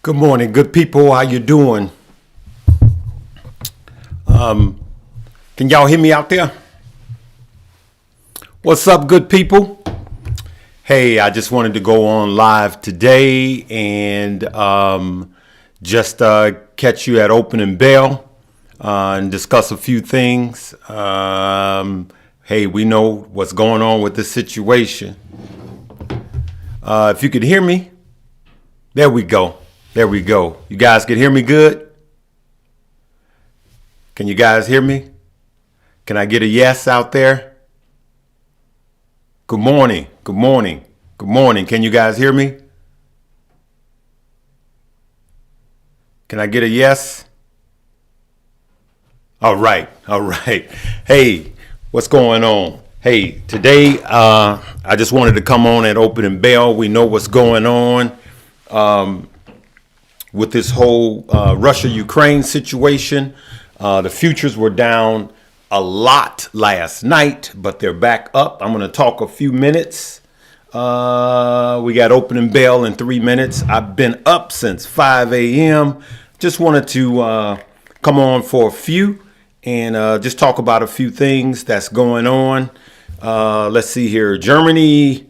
Good morning, good people. How you doing? Can y'all hear me out there? What's up, good people? Hey, I just wanted to go on live today and just catch you at opening bell and discuss a few things. Hey, we know what's going on with this situation. If you could hear me, there we go. There we go. You guys can hear me good? Can you guys hear me? Can I get a yes out there? Good morning. Good morning. Good morning. Can you guys hear me? Can I get a yes? All right. All right. Hey, what's going on? Hey, today I just wanted to come on at opening bell. We know what's going on. With this whole Russia-Ukraine situation. The futures were down a lot last night, but they're back up. I'm going to talk a few minutes. We got opening bell in 3 minutes. I've been up since 5 a.m. Just wanted to come on for a few and just talk about a few things that's going on. Let's see here. Germany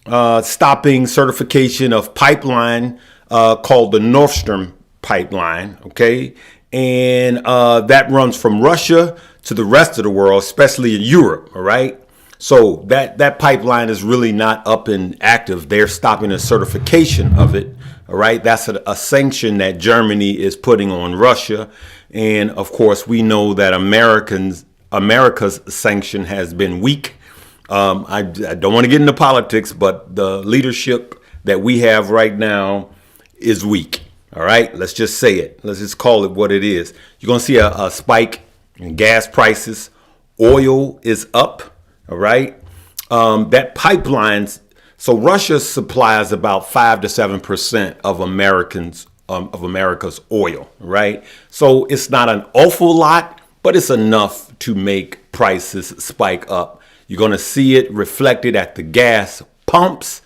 stopping certification of pipeline called the Nord Stream pipeline, okay? And that runs from Russia to the rest of the world, especially in Europe, all right? So that pipeline is really not up and active. They're stopping the certification of it, all right? That's a sanction that Germany is putting on Russia. And, of course, we know that America's sanction has been weak. I don't want to get into politics, but the leadership that we have right now is weak. All right, let's just say it. Let's just call it what it is. You're going to see a spike in gas prices. Oil is up. All right. That pipelines. So Russia supplies about 5 to 7% of America's oil. Right. So it's not an awful lot, but it's enough to make prices spike up. You're going to see it reflected at the gas pumps.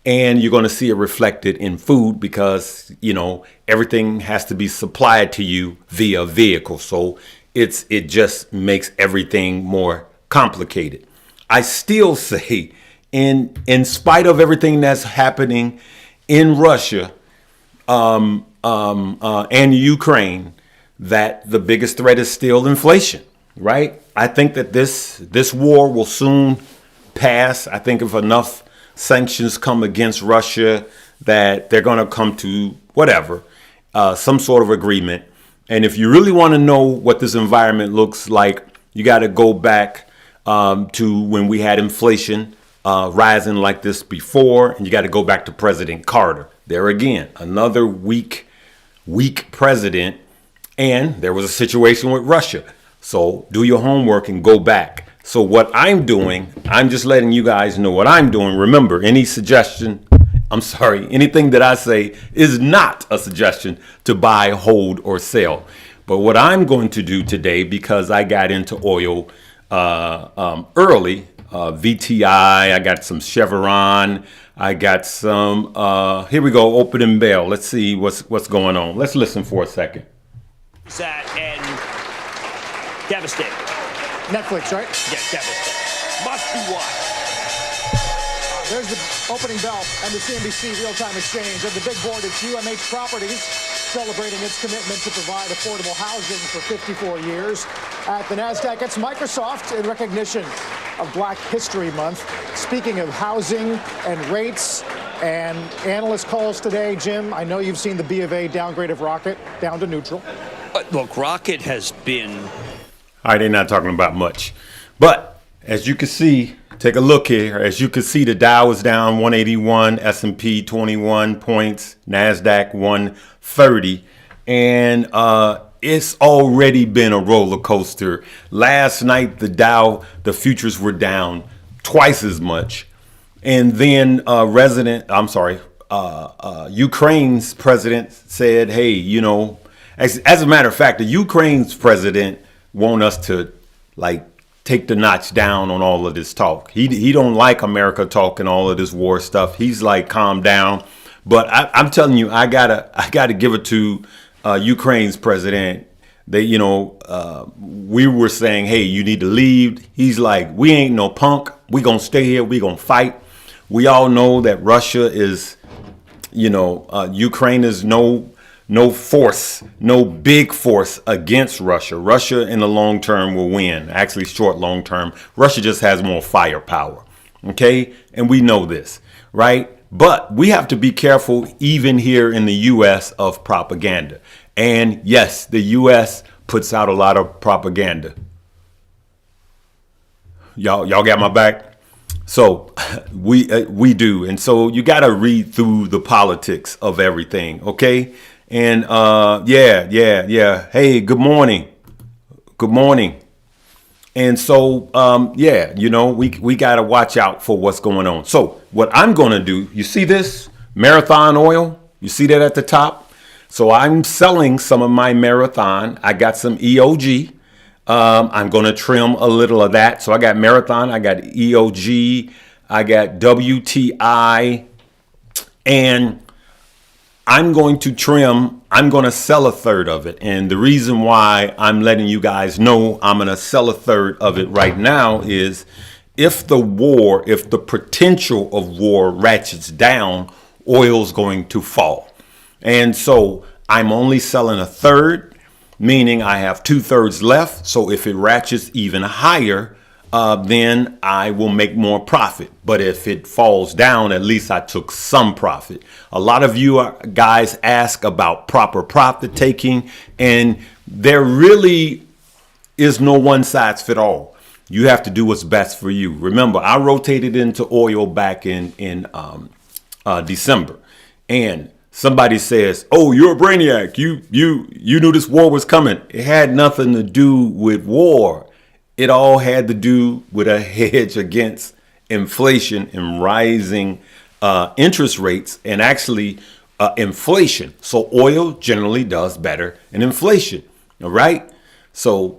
And you're going to see it reflected in food because, you know, everything has to be supplied to you via vehicle. So it just makes everything more complicated. I still say in spite of everything that's happening in Russia and Ukraine, that the biggest threat is still inflation. Right. I think that this war will soon pass. I think if enough sanctions come against Russia, that they're going to come to whatever, some sort of agreement. And if you really want to know what this environment looks like, you got to go back to when we had inflation rising like this before. And you got to go back to President Carter. There again, another weak president. And there was a situation with Russia. So do your homework and go back. So what I'm doing, I'm just letting you guys know what I'm doing. Remember, anything that I say is not a suggestion to buy, hold, or sell. But what I'm going to do today, because I got into oil early, VTI, I got some Chevron, I got some, here we go, opening bell. Let's see what's going on. Let's listen for a second. Sad and devastating. Netflix, right? Yeah, devastating. Must be watched. There's the opening bell and the CNBC real-time exchange. And the big board, it's UMH Properties, celebrating its commitment to provide affordable housing for 54 years. At the NASDAQ, it's Microsoft in recognition of Black History Month. Speaking of housing and rates and analyst calls today, Jim, I know you've seen the B of A downgrade of Rocket down to neutral. Look, Rocket has been... All right, they're not talking about much. But as you can see, take a look here. As you can see, the Dow is down 181, S&P 21 points, NASDAQ 130. And it's already been a roller coaster. Last night, the futures were down twice as much. And then Ukraine's president said, hey, you know, as a matter of fact, the Ukraine's president want us to take the notch down on all of this talk. He don't like America talking all of this war stuff. He's like, calm down. But I'm telling you, I gotta give it to Ukraine's president. We were saying, hey, you need to leave. He's like, we ain't no punk. We gonna stay here. We gonna fight. We all know that Russia is, Ukraine is no force, no big force against Russia. Russia in the long term will win. Actually, long term, Russia just has more firepower. Okay, and we know this, right? But we have to be careful, even here in the U.S., of propaganda. And yes, the U.S. puts out a lot of propaganda. Y'all got my back? So we do. And so you got to read through the politics of everything. Okay. And yeah. Hey, good morning. Good morning. And so, we got to watch out for what's going on. So what I'm going to do, you see this Marathon oil? You see that at the top? So I'm selling some of my Marathon. I got some EOG. I'm going to trim a little of that. So I got Marathon, I got EOG, I got WTI, and I'm going to trim. I'm going to sell a third of it. And the reason why I'm letting you guys know I'm going to sell a third of it right now is if the potential of war ratchets down, oil's going to fall. And so I'm only selling a third, meaning I have 2/3 left. So if it ratchets even higher, then I will make more profit. But if it falls down, at least I took some profit. A lot of you guys ask about proper profit taking, and there really is no one size fit all. You have to do what's best for you. Remember, I rotated into oil back in December, and somebody says, "Oh, you're a brainiac. You knew this war was coming." It had nothing to do with war. It all had to do with a hedge against inflation and rising interest rates, and actually inflation. So oil generally does better in inflation. All right. So,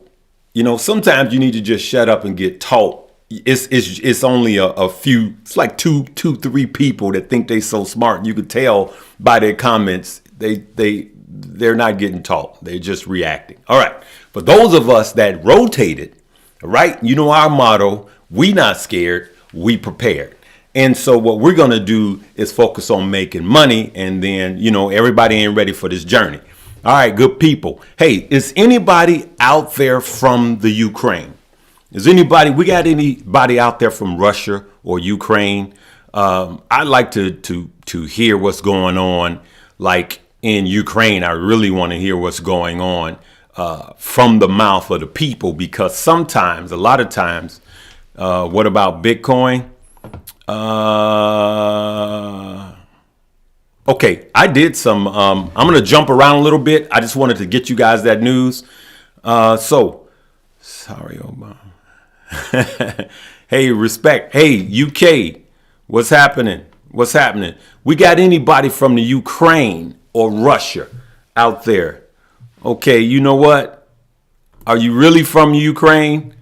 sometimes you need to just shut up and get taught. It's only a few. It's like two, 3 people that think they so smart. You could tell by their comments they're not getting taught. They're just reacting. All right. For those of us that rotated, right? Our motto: we not scared, we prepared. And so what we're going to do is focus on making money, and then, everybody ain't ready for this journey. All right, good people. Hey, is anybody out there from the Ukraine? We got anybody out there from Russia or Ukraine? I'd like to hear what's going on, like in Ukraine. I really want to hear what's going on from the mouth of the people, because a lot of times, what about Bitcoin? Okay, I did some, I'm going to jump around a little bit. I just wanted to get you guys that news. Sorry, Obama. Hey, respect. Hey, UK, what's happening? We got anybody from the Ukraine or Russia out there? Okay, you know what? Are you really from Ukraine?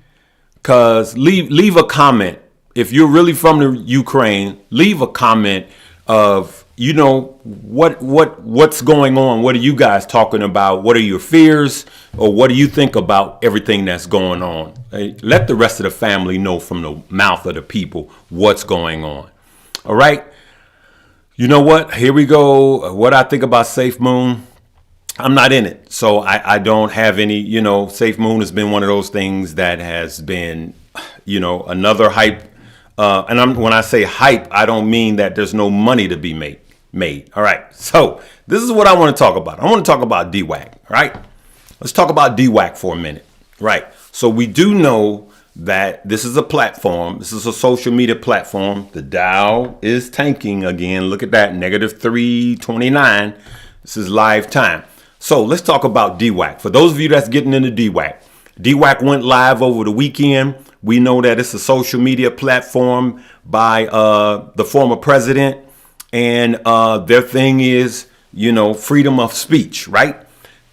Because leave a comment. If you're really from the Ukraine, leave a comment of, what's going on. What are you guys talking about? What are your fears? Or what do you think about everything that's going on? Let the rest of the family know from the mouth of the people what's going on. All right. You know what? Here we go. What I think about Safe Moon. I'm not in it, so I don't have any, Safe Moon has been one of those things that has been, another hype. When I say hype, I don't mean that there's no money to be made. All right. So this is what I want to talk about. I want to talk about DWAC. All right. Let's talk about DWAC for a minute. Right. So we do know that this is a platform. This is a social media platform. The Dow is tanking again. Look at that. -329. This is live time. So let's talk about DWAC. For those of you that's getting into DWAC, DWAC went live over the weekend. We know that it's a social media platform by the former president. And their thing is, freedom of speech, right?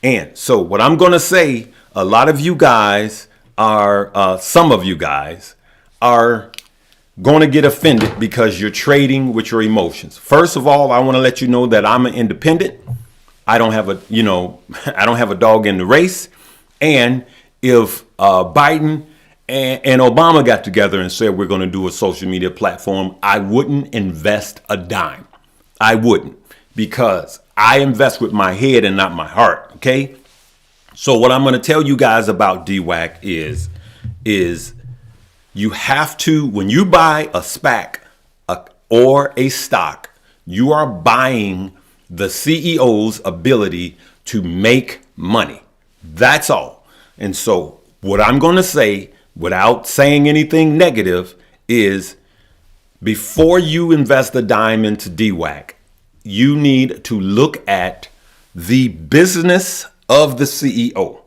And so what I'm going to say, some of you guys are going to get offended because you're trading with your emotions. First of all, I want to let you know that I'm an independent. I don't have a, I don't have a dog in the race. And if Biden and Obama got together and said we're going to do a social media platform, I wouldn't invest a dime. I wouldn't, because I invest with my head and not my heart. Okay. So what I'm going to tell you guys about DWAC is you have to, when you buy a SPAC or a stock, you are buying the CEO's ability to make money. That's all. And so what I'm going to say, without saying anything negative, is before you invest a dime into DWAC, you need to look at the business of the CEO.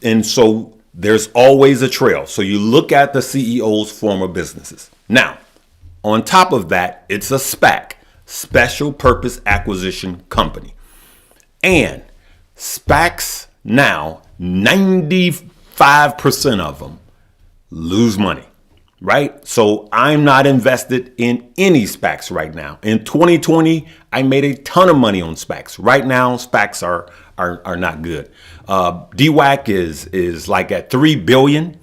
And so there's always a trail. So you look at the CEO's former businesses. Now, on top of that, it's a SPAC, Special Purpose Acquisition Company. And SPACs now, 95% of them lose money, right? So I'm not invested in any SPACs right now. In 2020, I made a ton of money on SPACs. Right now, SPACs are not good. DWAC is like at 3 billion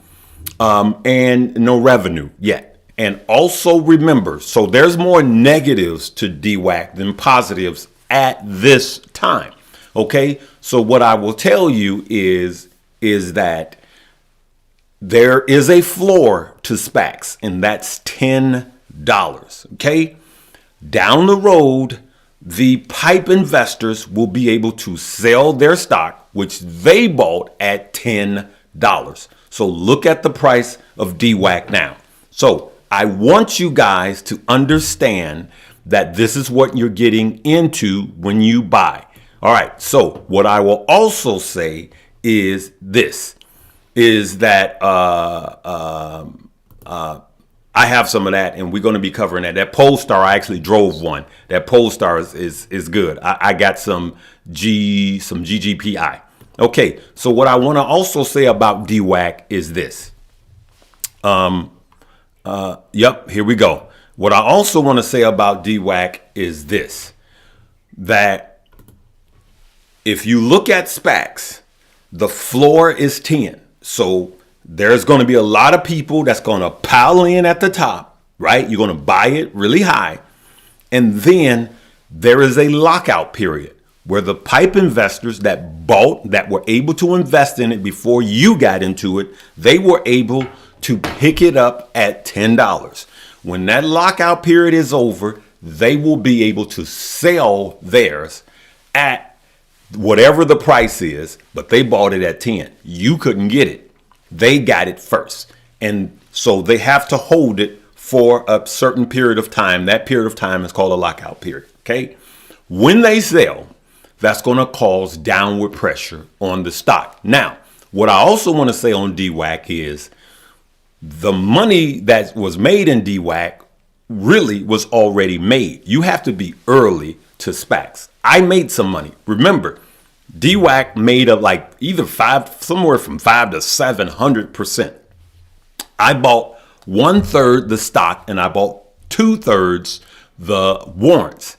and no revenue yet. And also remember, so there's more negatives to DWAC than positives at this time. Okay, so what I will tell you is that there is a floor to SPACs, and that's $10. Okay, down the road, the pipe investors will be able to sell their stock, which they bought at $10. So look at the price of DWAC now. So I want you guys to understand that this is what you're getting into when you buy. All right. So what I will also say is this, is that I have some of that, and we're going to be covering that. That Polestar, I actually drove one. That Polestar is good. I got some GGPI. Okay. So what I want to also say about DWAC is this. Yep, here we go. What I also want to say about DWAC is this, that if you look at SPACs, the floor is 10. So there's going to be a lot of people that's going to pile in at the top, right? You're going to buy it really high. And then there is a lockout period where the pipe investors that bought, that were able to invest in it before you got into it, they were able to pick it up at $10. When that lockout period is over, they will be able to sell theirs at whatever the price is, but they bought it at 10. You couldn't get it. They got it first. And so they have to hold it for a certain period of time. That period of time is called a lockout period. Okay. When they sell, that's going to cause downward pressure on the stock. Now, what I also want to say on DWAC is the money that was made in DWAC really was already made. You have to be early to SPACs. I made some money. Remember, DWAC made up like either somewhere from 500 to 700%. I bought 1/3 the stock and I bought 2/3 the warrants.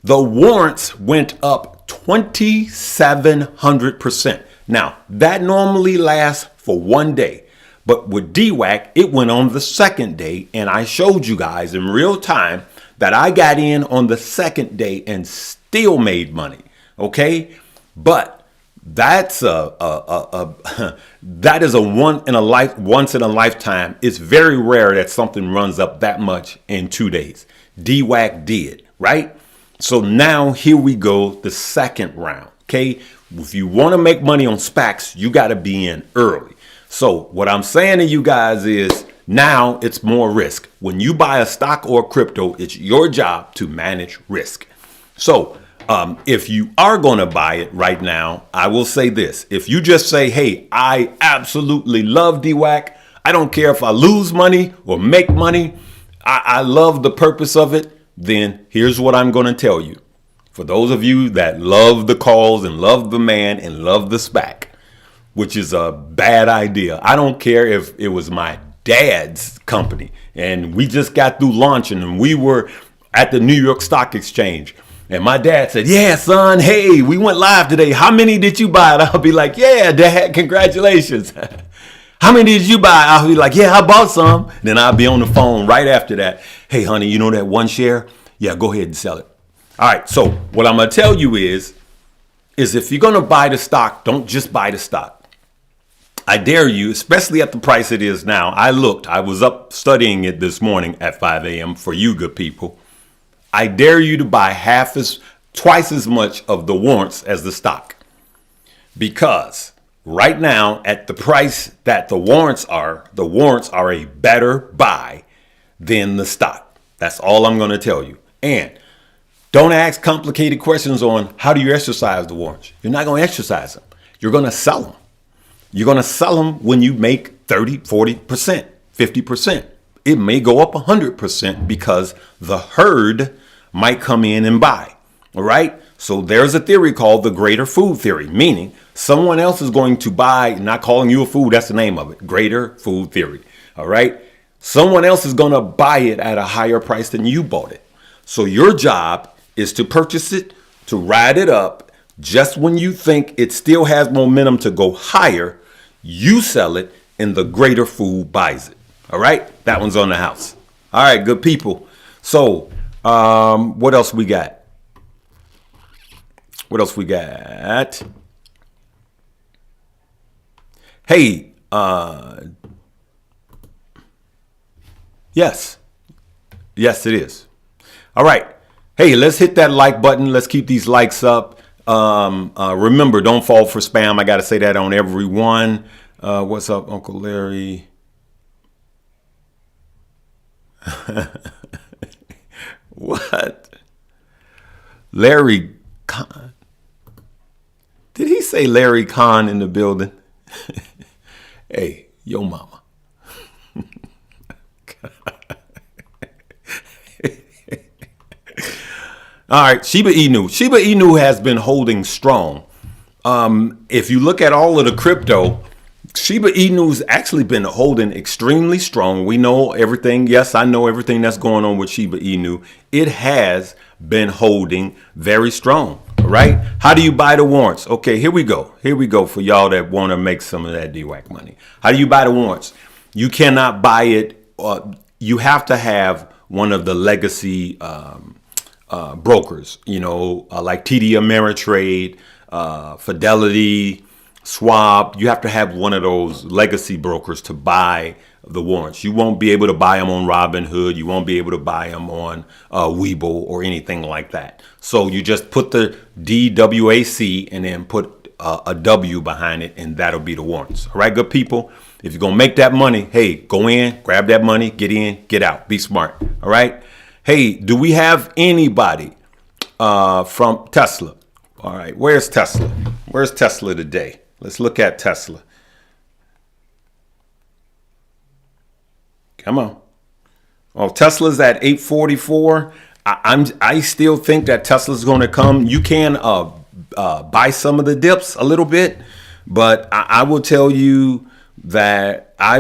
The warrants went up 2,700%. Now that normally lasts for one day, but with DWAC, it went on the second day, and I showed you guys in real time that I got in on the second day and still made money. Okay, but that is a once in a lifetime. It's very rare that something runs up that much in 2 days. DWAC did, right? So now here we go, the second round. Okay, if you want to make money on SPACs, you got to be in early. So what I'm saying to you guys is now it's more risk. When you buy a stock or crypto, it's your job to manage risk. So if you are going to buy it right now, I will say this. If you just say, hey, I absolutely love DWAC. I don't care if I lose money or make money. I love the purpose of it. Then here's what I'm going to tell you. For those of you that love the calls and love the man and love the SPAC, which is a bad idea. I don't care if it was my dad's company, and we just got through launching, and we were at the New York Stock Exchange. And my dad said, yeah, son, hey, we went live today. How many did you buy? And I'll be like, yeah, Dad, congratulations. How many did you buy? I'll be like, yeah, I bought some. Then I'll be on the phone right after that. Hey, honey, you know that one share? Yeah, go ahead and sell it. All right, so what I'm going to tell you is if you're going to buy the stock, don't just buy the stock. I dare you, especially at the price it is now. I was up studying it this morning at 5 a.m. for you good people. I dare you to buy twice as much of the warrants as the stock. Because right now, at the price that the warrants are a better buy than the stock. That's all I'm going to tell you. And don't ask complicated questions on how do you exercise the warrants. You're not going to exercise them. You're going to sell them. You're going to sell them when you make 30, 40%, 50%. It may go up 100% because the herd might come in and buy. All right. So there's a theory called the greater food theory, meaning someone else is going to buy, not calling you a food. That's the name of it. Greater food theory. All right. Someone else is going to buy it at a higher price than you bought it. So your job is to purchase it, to ride it up. Just when you think it still has momentum to go higher, you sell it and the greater food buys it. All right. That one's on the house. All right. Good people. So what else we got? Hey, yes, it is. All right. Hey, let's hit that like button. Let's keep these likes up. Remember, don't fall for spam. I got to say that on every one. What's up, Uncle Larry? What? Larry Khan? Did he say Larry Khan in the building? Hey, yo mama. All right, Shiba Inu. Shiba Inu has been holding strong. If you look at all of the crypto, Shiba Inu's actually been holding extremely strong. We know everything. Yes, I know everything that's going on with Shiba Inu. It has been holding very strong. All right. How do you buy the warrants? Okay, here we go. Here we go for y'all that want to make some of that DWAC money. How do you buy the warrants? You cannot buy it. You have to have one of the legacy brokers, like TD Ameritrade, Fidelity, Schwab. You have to have one of those legacy brokers to buy the warrants. You won't be able to buy them on Robinhood. You won't be able to buy them on Webull or anything like that. So you just put the DWAC and then put a W behind it, and that'll be the warrants. All right, good people. If you're going to make that money, hey, go in, grab that money, get in, get out. Be smart. All right. Hey, do we have anybody from Tesla? All right. Where's Tesla? Where's Tesla today? Let's look at Tesla. Come on. Oh, Tesla's at 844. I still think that Tesla's going to come. You can buy some of the dips a little bit, but I will tell you that I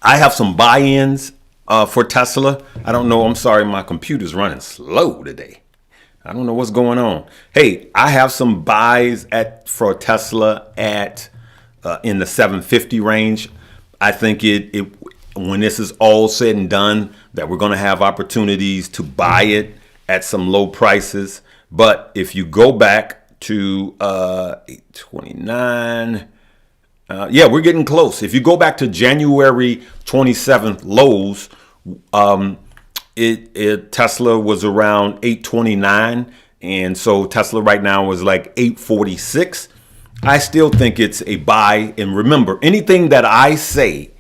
have some buy-ins for Tesla. I don't know. I'm sorry. My computer's running slow today. I don't know what's going on. Hey, I have some buys for Tesla at in the 750 range. I think when this is all said and done, that we're going to have opportunities to buy it at some low prices. But if you go back to 829, we're getting close. If you go back to January 27th lows, Tesla was around 829, and so Tesla right now is like 846. I still think it's a buy. And remember, anything that I say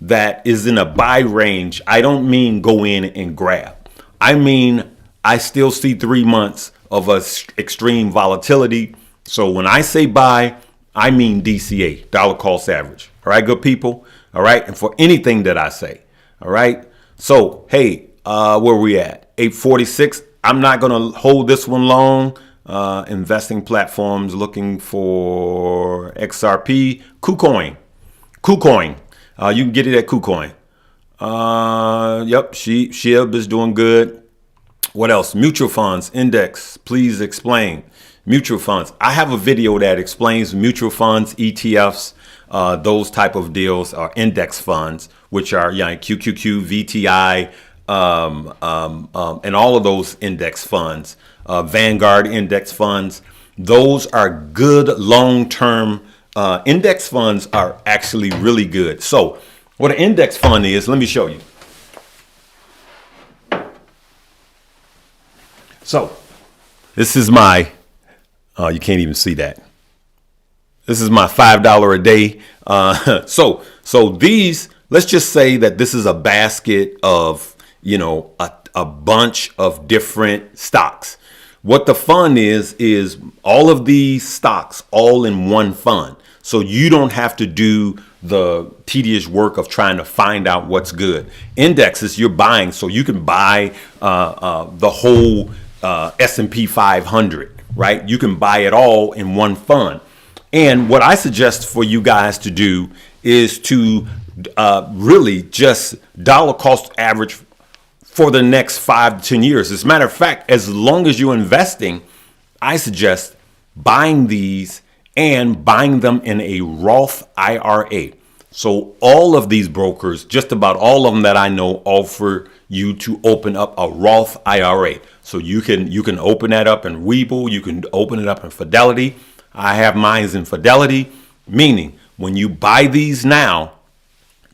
that is in a buy range, I don't mean go in and grab. I mean, I still see 3 months of extreme volatility. So when I say buy, I mean DCA, dollar cost average. All right, good people. All right. And for anything that I say. All right. So, hey, where we at? 846. I'm not going to hold this one long. Investing platforms looking for XRP, KuCoin. You can get it at KuCoin. Yep, SHIB is doing good. What else? Mutual funds, index, please explain. Mutual funds. I have a video that explains mutual funds, ETFs, those type of deals are index funds, which are QQQ, VTI, and all of those index funds, Vanguard index funds. Those are good long-term. Index funds are actually really good. So what an index fund is, let me show you. So this is my, you can't even see that. This is my $5 a day. So these, let's just say that this is a basket of, a bunch of different stocks. What the fund is all of these stocks all in one fund. So you don't have to do the tedious work of trying to find out what's good. Indexes you're buying, so you can buy the whole S&P 500, right? You can buy it all in one fund. And what I suggest for you guys to do is to really just dollar cost average for the next 5 to 10 years. As a matter of fact, as long as you're investing, I suggest buying these and buying them in a Roth IRA. So all of these brokers, just about all of them that I know, offer you to open up a Roth IRA. So you can open that up in Ruble, you can open it up in Fidelity. I have mine in Fidelity, meaning when you buy these now,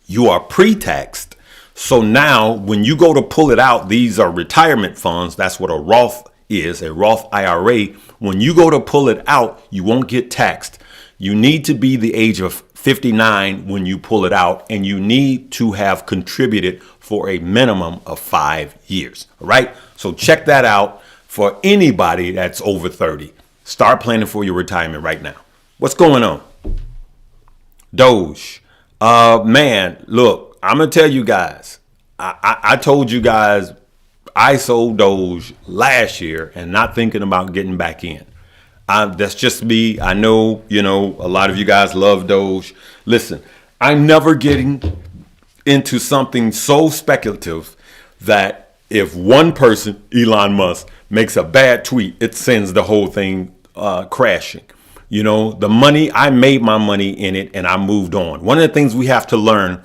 you are pre-taxed. So now when you go to pull it out, these are retirement funds. That's what a Roth is, a Roth IRA. When you go to pull it out, you won't get taxed. You need to be the age of 59 when you pull it out, and you need to have contributed for a minimum of 5 years. All right. So check that out for anybody that's over 30. Start planning for your retirement right now. What's going on? Doge. Man, look, I'm going to tell you guys, I told you guys I sold Doge last year and not thinking about getting back in. That's just me. I know, a lot of you guys love Doge. Listen, I'm never getting into something so speculative that if one person, Elon Musk, makes a bad tweet, it sends the whole thing crashing. The money, I made my money in it and I moved on. One of the things we have to learn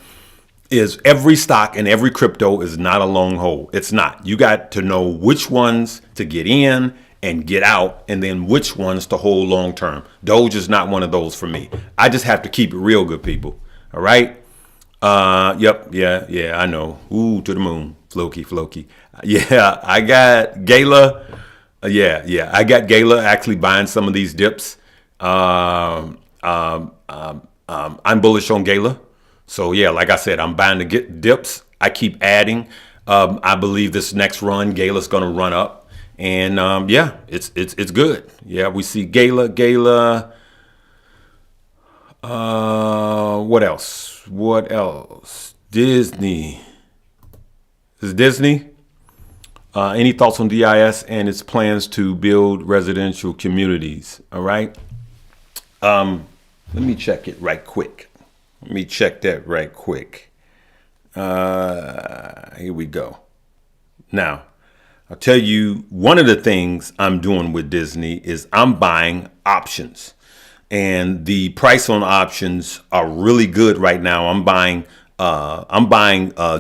is every stock and every crypto is not a long hold. It's not. You got to know which ones to get in and get out, and then which ones to hold long term. Doge is not one of those for me. I just have to keep it real, good people. All right. Yep. Yeah. I know. Ooh, to the moon. Floki. Yeah. I got Gala. Yeah. I got Gala actually buying some of these dips. I'm bullish on Gala. So yeah, like I said, I'm buying the dips. I keep adding. I believe this next run, Gala's going to run up. And it's good. Yeah, we see Gala. What else? Disney. Is Disney? Any thoughts on DIS and its plans to build residential communities? All right. Let me check it right quick. Let me check that right quick. Here we go. Now, I'll tell you, one of the things I'm doing with Disney is I'm buying options, and the price on options are really good right now. I'm buying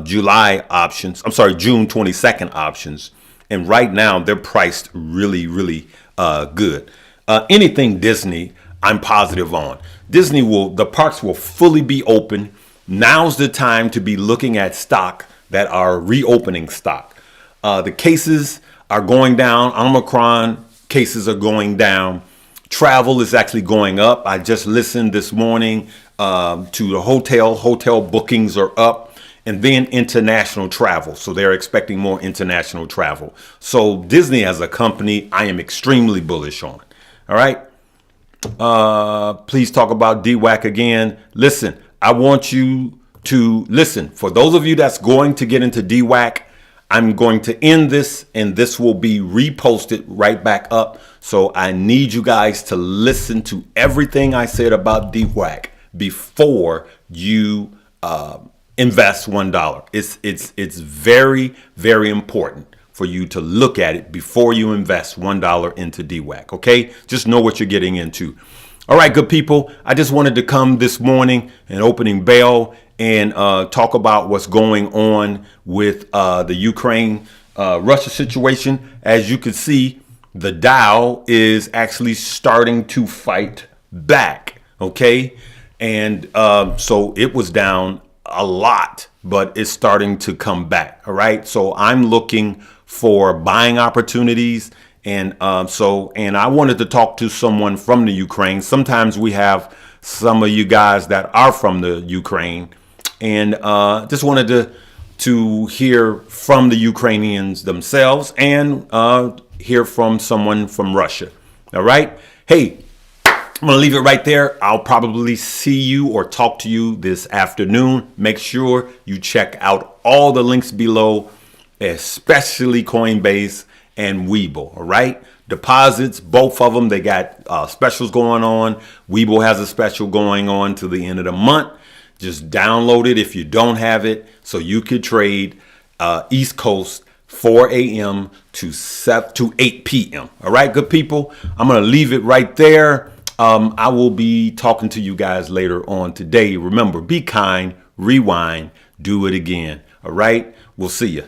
July options. I'm sorry, June 22nd options, and right now they're priced really, really good. Anything Disney, I'm positive on. The parks will fully be open. Now's the time to be looking at stock that are reopening stock. The cases are going down. Omicron cases are going down. Travel is actually going up. I just listened this morning to the hotel. Hotel bookings are up. And then international travel. So they're expecting more international travel. So Disney as a company, I am extremely bullish on. All right. Please talk about DWAC again. Listen, I want you to listen. For those of you that's going to get into DWAC, I'm going to end this, and this will be reposted right back up. So I need you guys to listen to everything I said about DWAC before you invest $1. It's very, very important for you to look at it before you invest $1 into DWAC. Okay, just know what you're getting into. All right, good people. I just wanted to come this morning and opening bell and talk about what's going on with the Ukraine Russia situation. As you can see, the Dow is actually starting to fight back. Okay, and so it was down a lot, but it's starting to come back. All right, so I'm looking for buying opportunities, and and I wanted to talk to someone from the Ukraine. Sometimes we have some of you guys that are from the Ukraine, and just wanted to hear from the Ukrainians themselves and hear from someone from Russia. All right, hey, I'm going to leave it right there. I'll probably see you or talk to you this afternoon. Make sure you check out all the links below, especially Coinbase and Webull. All right. Deposits, both of them, they got specials going on. Webull has a special going on to the end of the month. Just download it if you don't have it so you could trade East Coast 4 a.m. to 8 p.m. All right, good people. I'm going to leave it right there. I will be talking to you guys later on today. Remember, be kind, rewind, do it again. All right, we'll see you.